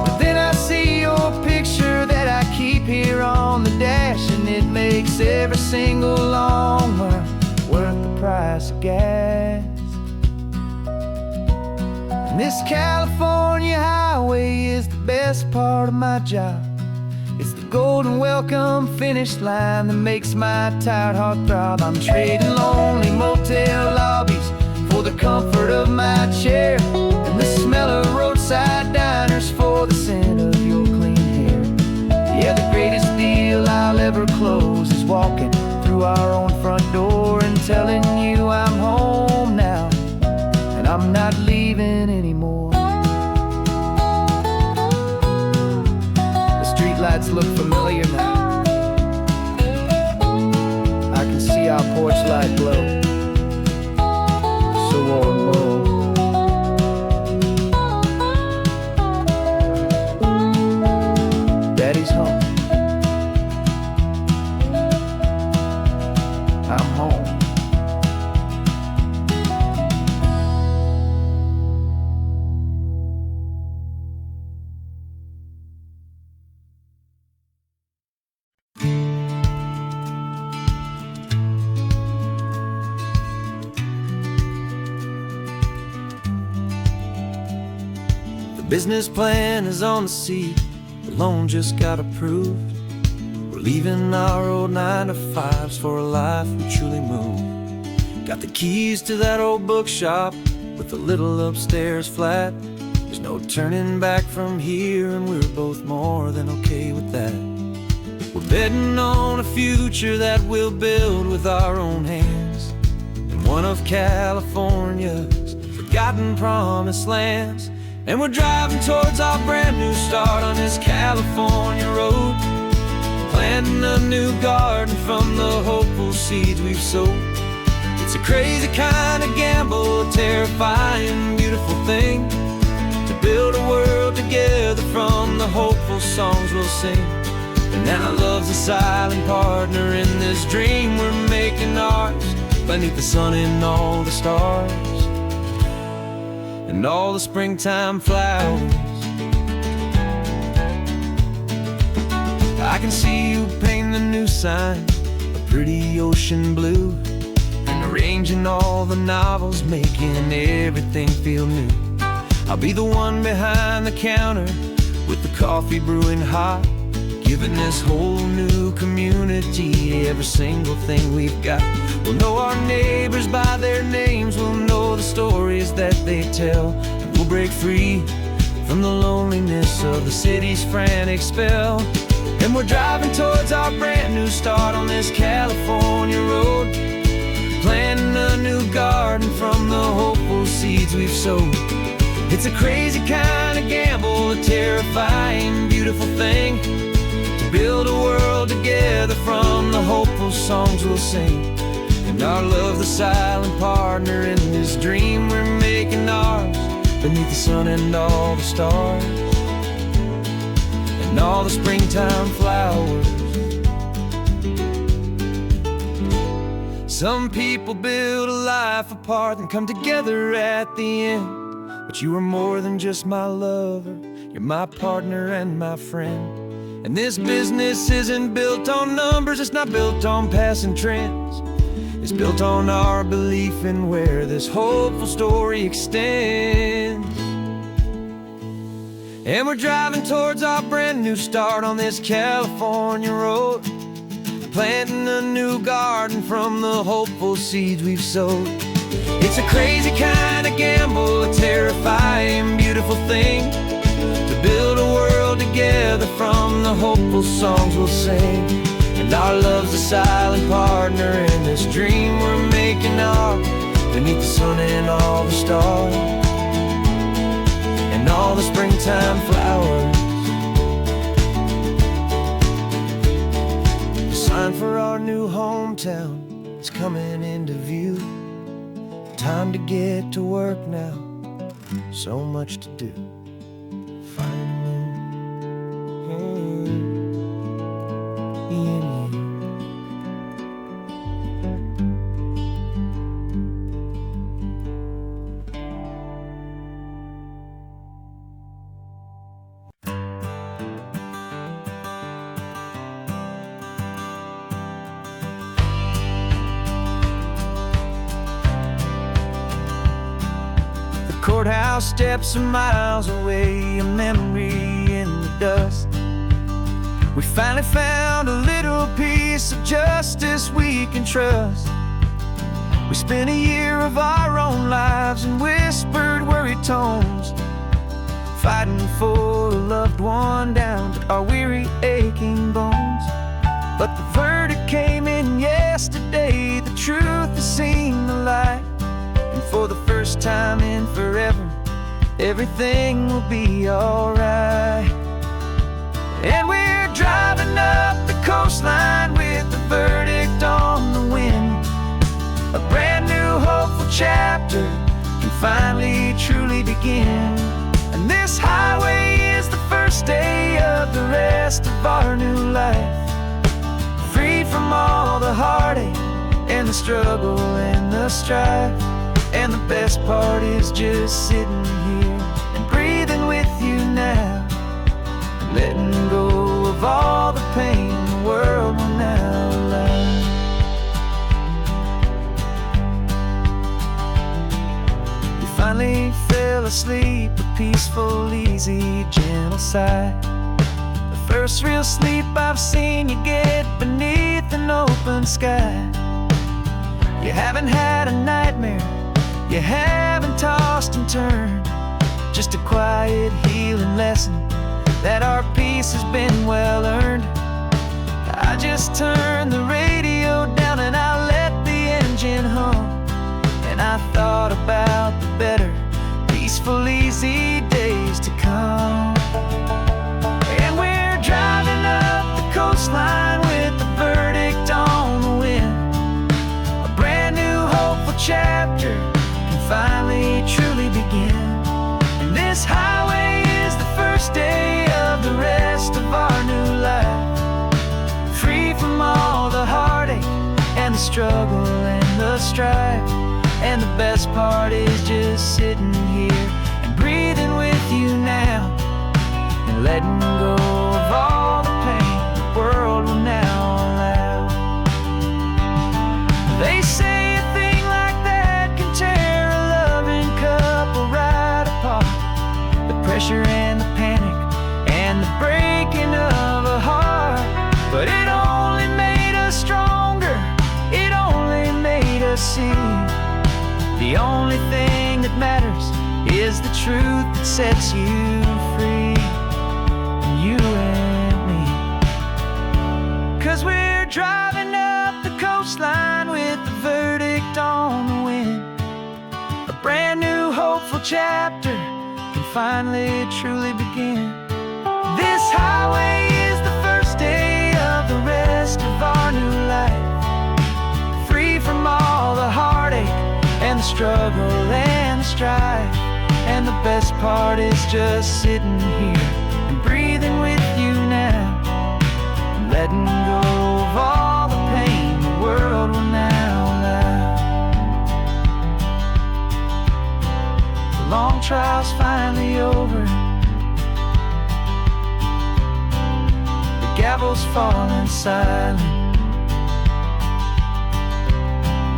But then I see your picture that I keep here on the dash, and it makes every single long mile worth the price of gas. And this California highway is the best part of my job. It's the golden welcome finish line that makes my tired heart throb. I'm trading lonely motel lobbies for the comfort of my chair, and the smell of roadside diners for the scent of your clean hair. Yeah, the greatest deal I'll ever close is walking through our own front door and telling you I'm home now, and I'm not leaving anymore. The streetlights look familiar now. I can see our porch light glow, so warm, low. Daddy's home. I'm home. The business plan is on the seat, the loan just got approved. We're leaving our old 9-to-5s for a life we truly move. Got the keys to that old bookshop with the little upstairs flat. There's no turning back from here, and we're both more than okay with that. We're betting on a future that we'll build with our own hands, in one of California's forgotten promised lands. And we're driving towards our brand new start on this California road, planting a new garden from the hopeful seeds we've sowed. It's a crazy kind of gamble, a terrifying, beautiful thing, to build a world together from the hopeful songs we'll sing. And now love's a silent partner in this dream we're making ours, beneath the sun and all the stars and all the springtime flowers. I can see you painting the new sign a pretty ocean blue, and arranging all the novels, making everything feel new. I'll be the one behind the counter with the coffee brewing hot, giving this whole new community every single thing we've got. We'll know our neighbors by their names, we'll know the stories that they tell, and we'll break free from the loneliness of the city's frantic spell. And we're driving towards our brand new start on this California road, planting a new garden from the hopeful seeds we've sowed. It's a crazy kind of gamble, a terrifying, beautiful thing, to build a world together from the hopeful songs we'll sing. And our love, the silent partner in this dream we're making ours, beneath the sun and all the stars and all the springtime flowers. Some people build a life apart and come together at the end, but you are more than just my lover, you're my partner and my friend. And this business isn't built on numbers, it's not built on passing trends. It's built on our belief in where this hopeful story extends. And we're driving towards our brand new start on this California road, planting a new garden from the hopeful seeds we've sowed. It's a crazy kind of gamble, a terrifying, beautiful thing, to build a world together from the hopeful songs we'll sing. And our love's a silent partner in this dream we're making art, beneath the sun and all the stars, and all the springtime flowers. The sign for our new hometown is coming into view. Time to get to work now, so much to do. Finding in you. Courthouse steps are miles away, a memory in the dust. We finally found a little piece of justice we can trust. We spent a year of our own lives in whispered, worried tones, fighting for a loved one down to our weary, aching bones. But the verdict came in yesterday, the truth has seen the light. And for the first time in forever, everything will be alright. And we're driving up the coastline with the verdict on the wind. A brand new hopeful chapter can finally truly begin. And this highway is the first day of the rest of our new life, freed from all the heartache and the struggle and the strife. And the best part is just sitting here and breathing with you now, letting go of all the pain the world will now allow. You finally fell asleep, a peaceful, easy, gentle sigh. The first real sleep I've seen you get beneath an open sky. You haven't had a nightmare, you haven't tossed and turned, just a quiet healing lesson that our peace has been well earned. I just turn the radio down and I let the engine hum, and I thought about the better, peaceful, easy days to come. And we're driving up the coastline with the verdict on the wind. A brand new hopeful chapter finally truly begin. And this highway is the first day of the rest of our new life, free from all the heartache and the struggle and the strife. And the best part is just sitting here and breathing with you now, and letting go of all the pain the world will now allow. They say pressure and the panic and the breaking of a heart, but it only made us stronger, it only made us see the only thing that matters is the truth that sets you free, you and me. 'Cause we're driving up the coastline with the verdict on the wind. A brand new hopeful chapter finally truly begin. This highway is the first day of the rest of our new life, free from all the heartache and the struggle and the strife. And the best part is just sitting here and breathing with you now, and letting go of all the pain the world will now allow. The long trial's finally over, the gavel's falling silent.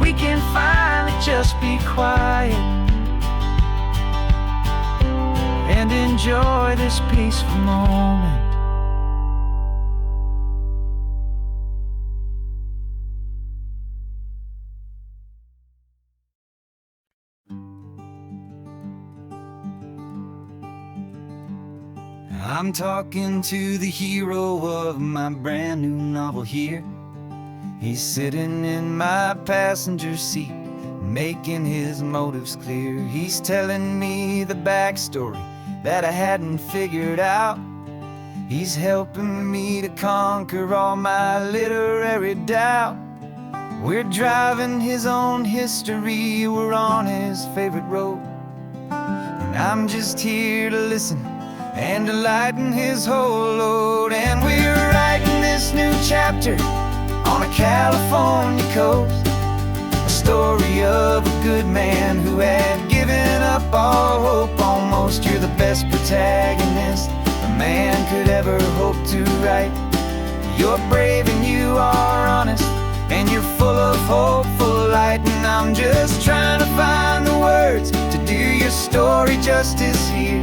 We can finally just be quiet and enjoy this peaceful moment. I'm talking to the hero of my brand new novel here. He's sitting in my passenger seat, making his motives clear. He's telling me the backstory that I hadn't figured out. He's helping me to conquer all my literary doubt. We're driving his own history, we're on his favorite road, and I'm just here to listen and to lighten his whole load. And we're writing this new chapter on a California coast, a story of a good man who had given up all hope almost. You're the best protagonist a man could ever hope to write. You're brave and you are honest, and you're full of hopeful light. And I'm just trying to find the words to do your story justice here,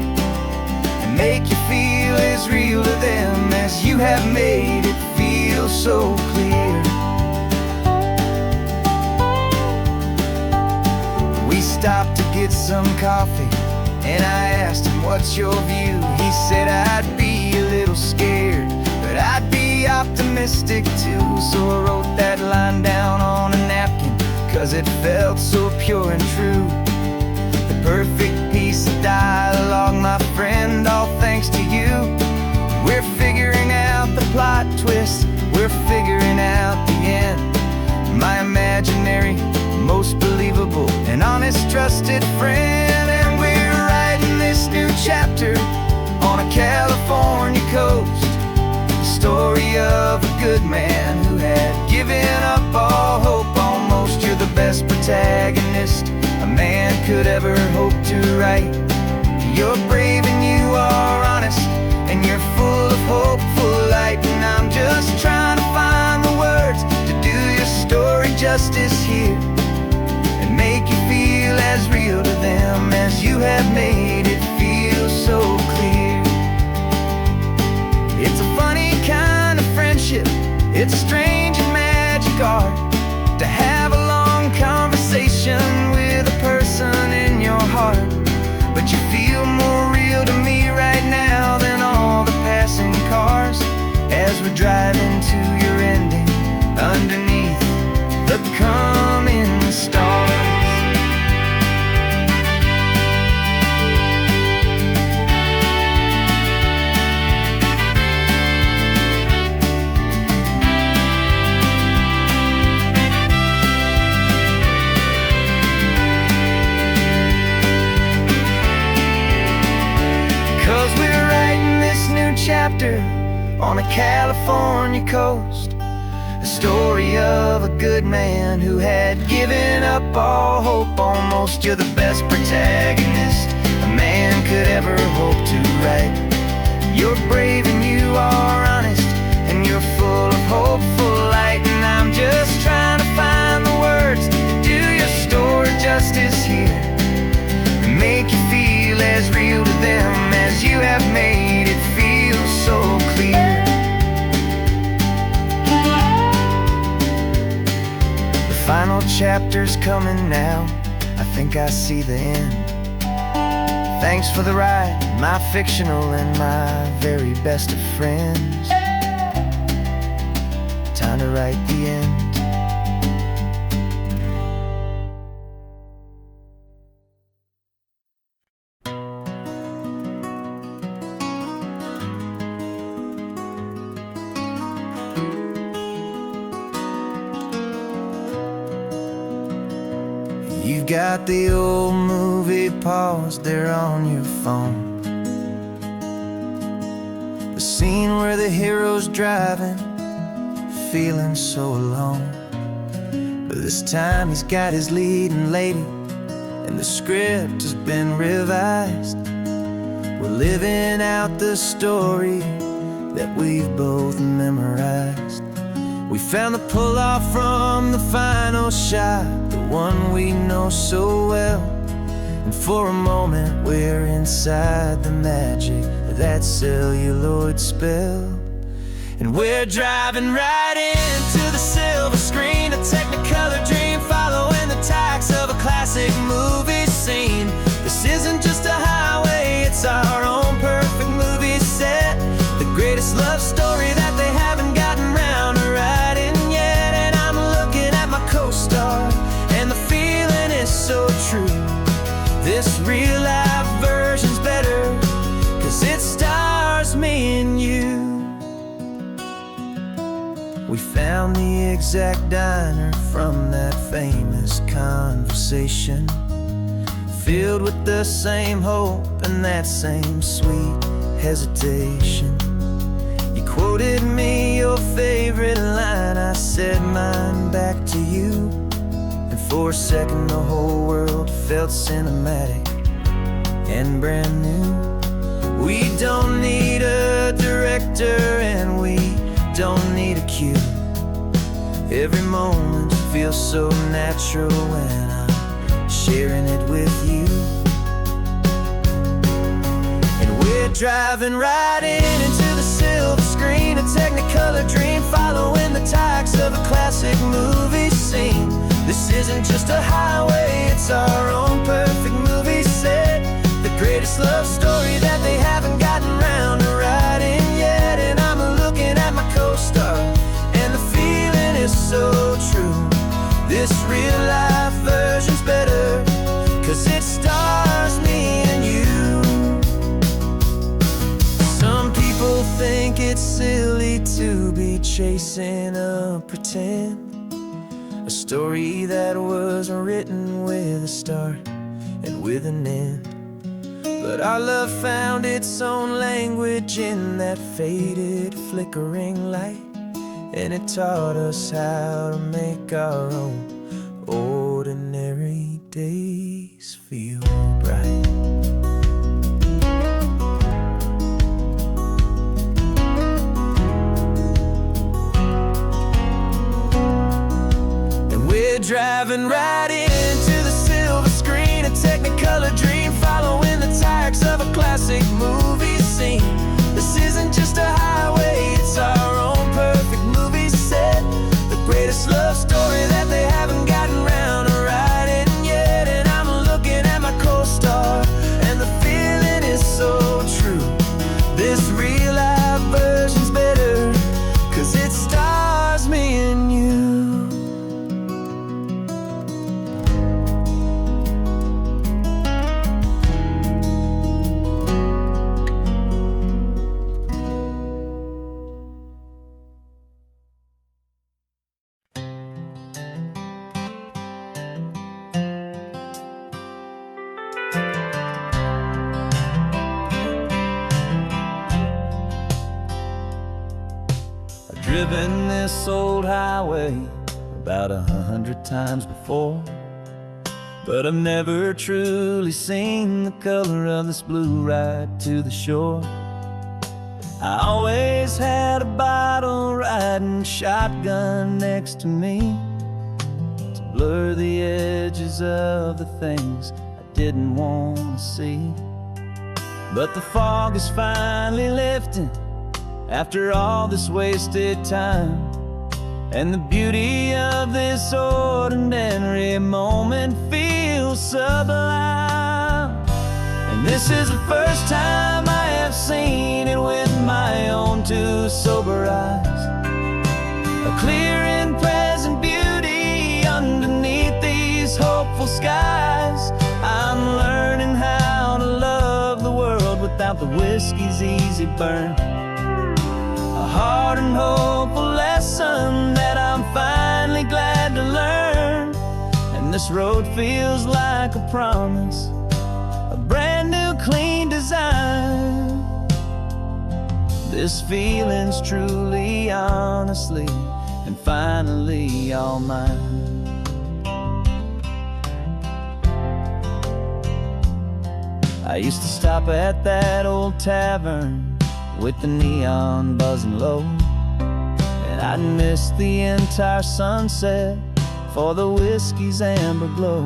and make you feel as real to them as you have made it feel so clear. We stopped to get some coffee, and I asked him, what's your view? He said, I'd be a little scared, but I'd be optimistic too. So I wrote that line down on a napkin, 'cause it felt so pure and true. The perfect piece of dialogue, my friend, all thanks to you. We're figuring out the plot twist, we're figuring out the end. My imaginary, most believable and honest trusted friend. And we're writing this new chapter on a California coast, the story of a good man who had given up all hope almost. You're the best protagonist a man could ever hope to write. You're brave and you are honest, and you're full of hopeful light. And I'm just trying to find the words to do your story justice here, and make you feel as real to them as you have made it feel so clear. It's a funny kind of friendship, it's a strange and magic art to have a long conversation with a person in your heart. But you feel more real to me right now than all the passing cars, as we're driving to your ending underneath the coming stars. 'Cause we're writing this new chapter on a California coast, a story of a good man who had given up all hope almost. You're the best protagonist a man could ever hope to write. You're brave and you are honest, and you're full of hopeful light. And I'm just trying to find the words to do your story justice here, and make you feel as real to them as you have made it feel so clear. The final chapter's coming now, I think I see the end. Thanks for the ride, my fictional and my very best of friends. Time to write the end. You've got the old movie paused there on your phone, the scene where the hero's driving, feeling so alone. But this time he's got his leading lady, and the script has been revised. We're living out the story that we've both memorized. We found the pull-off from the final shot, the one we know so well. And for a moment we're inside the magic of that celluloid spell. And we're driving right into the silver screen, a Technicolor dream following the tacks of a classic movie scene. This isn't just a highway, it's our own perfect movie set. We found the exact diner from that famous conversation, filled with the same hope and that same sweet hesitation. You quoted me your favorite line, I said mine back to you, and for a second the whole world felt cinematic and brand new. We don't need a director and we don't need a cue. Every moment feels so natural when I'm sharing it with you. And we're driving right into the silver screen, a Technicolor dream, following the tacks of a classic movie scene. This isn't just a highway, it's our own perfect movie set, the greatest love story that they haven't gotten round to writing yet. And I'm looking at my co-star, and the feeling is so true. This real life version's better, 'cause it stars me and you. Some people think it's silly to be chasing a pretend, a story that was written with a start and with an end. But our love found its own language in that faded, flickering light, and it taught us how to make our own ordinary days feel bright. And we're driving right into the silver screen, a Technicolor dream, following the tacks of a classic movie scene. This isn't just a highway, it's our own perfect movie set, the greatest love story that they haven't gotten round to writing yet. And I'm looking at my co-star, and the feeling is so true. This real life version's better, 'cause it stars me and you. Driven this old highway about 100 times before, but I've never truly seen the color of this blue right to the shore. I always had a bottle riding shotgun next to me to blur the edges of the things I didn't want to see. But the fog is finally lifting after all this wasted time, and the beauty of this ordinary moment feels sublime. And this is the first time I have seen it with my own two sober eyes, a clear and present beauty underneath these hopeful skies. I'm learning how to love the world without the whiskey's easy burn, a hard and hopeful lesson that I'm finally glad to learn. And this road feels like a promise, a brand new clean design. This feeling's truly, honestly, and finally all mine. I used to stop at that old tavern with the neon buzzing low, and I'd miss the entire sunset for the whiskey's amber glow.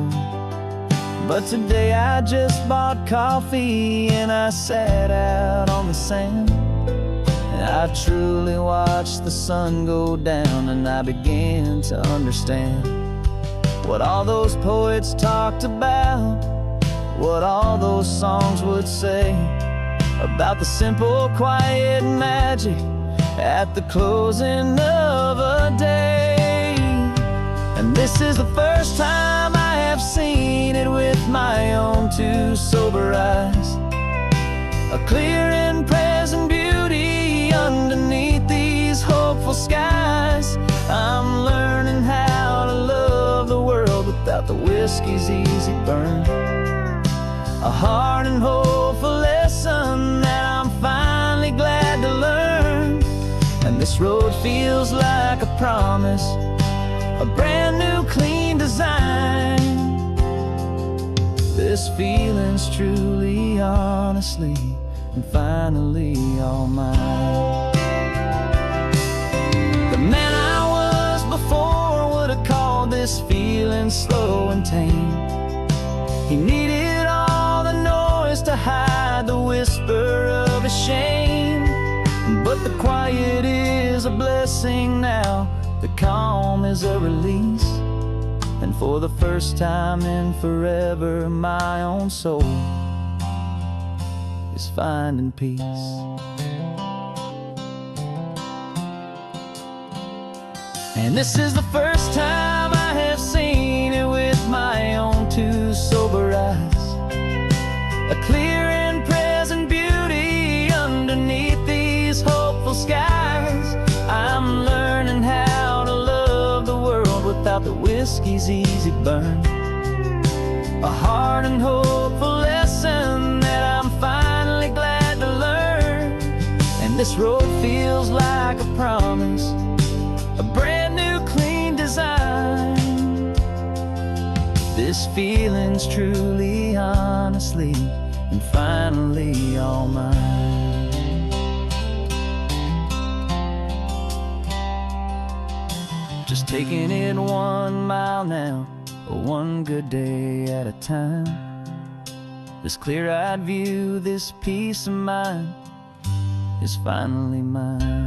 But today I just bought coffee and I sat out on the sand, and I truly watched the sun go down, and I began to understand what all those poets talked about, what all those songs would say about the simple, quiet magic at the closing of a day. And this is the first time I have seen it with my own two sober eyes, a clear and present beauty underneath these hopeful skies. whiskey's easy burn. A hard and hopeful lesson that I'm finally glad to learn. And this road feels like a promise, a brand new clean design. This feeling's truly, honestly, and finally all mine. The man I was before would have called this feeling slow and tame. He needed all the noise to hide the whisper of his shame. But the quiet is a blessing now, the calm is a release. And for the first time in forever, my own soul is finding peace. And this is the first time I have seen it with my own two sober eyes. A clear and present beauty underneath these hopeful skies. I'm learning how to love the world without the whiskey's easy burn. A hard and hopeful lesson that I'm finally glad to learn. And this road feels like a promise, a brand new clean design. This feeling's truly, honestly, and finally all mine. Just taking it 1 mile now, one good day at a time. This clear-eyed view, this peace of mind is finally mine.